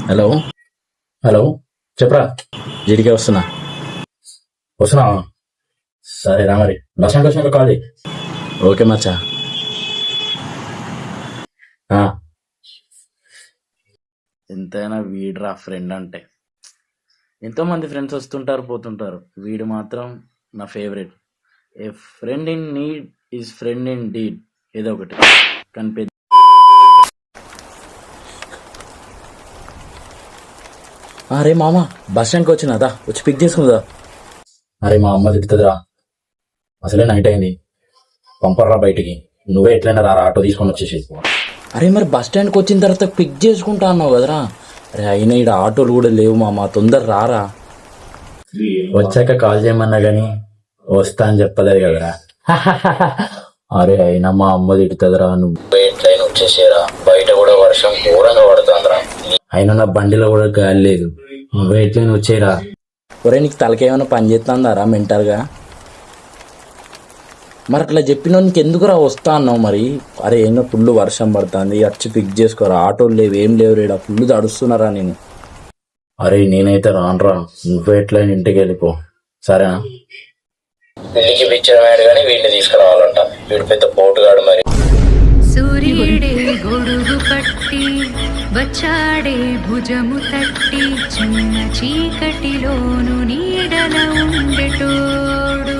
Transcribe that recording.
Hello hello చెప్పరా. జీడికే వస్తున్నా. వస్తున్నా. సరేరా మరి బస్ స్టాండ్ వచ్చినాక కాల్ చేయి. ఓకే మచ్చా. ఎంతైనా వీడురా ఫ్రెండ్ అంటే. ఎంతో మంది ఫ్రెండ్స్ వస్తుంటారు పోతుంటారు, వీడు మాత్రం నా favourite. A friend in need is friend indeed, ఏదో ఒకటి కానీ పెద్ద. అరే మామ, బస్ స్టాండ్కి వచ్చినదా, వచ్చి పిక్ చేసుకుందా. అరే మా అమ్మ తిడుతుందిరా, అసలే నైట్ అయింది, పంపర్రా బయటికి. నువ్వే ఎట్లయినా రా, ఆటో తీసుకొని వచ్చేసి. అరే మరి బస్ స్టాండ్కి వచ్చిన తర్వాత పిక్ చేసుకుంటా అన్నావు కదరా. అరే అయినా ఇక్కడ ఆటోలు కూడా లేవు మామ, తొందర రారా. వచ్చాక కాల్ చేయమన్నా గానీ వస్తా అని చెప్పలేదు కదరా. అరే అయినా మా అమ్మ తిడుతుందిరా, నువ్వు ఎట్లయినా వచ్చేసేరా, బయట కూడా వర్షం ఘోరంగా పడుతుందిరా. అయినా నా బండిలో కూడా గాలి లేదు, నువ్వే ఎట్లయినా వచ్చేరా. ఒరే నీకు తలకేమైనా పని చేస్తుందారా మెంటల్గా. మరి అట్లా చెప్పిన నీకు ఎందుకురా వస్తా అన్నావు మరి. అరే ఏమో ఫుల్ వర్షం పడుతుంది, వచ్చి పిక్ చేసుకోరా, ఆటోలు లేవు ఏం లేవు రేడా, ఫుల్ తడుస్తున్నారా నేను. అరే నేనైతే రానురా, నువ్వు ఎట్లయినా ఇంటికి వెళ్ళిపో సరేనా. పెళ్లికి పిచ్చాడు కానీ వీడిని తీసుకురావాలంట, వీడు పెద్ద పోటుగాడు మరి. సూర్యుడే గొడుగు పట్టి వచ్చాడే భుజము తట్టి చిన్న చీకటిలోను నీడల ఉండెటోడు.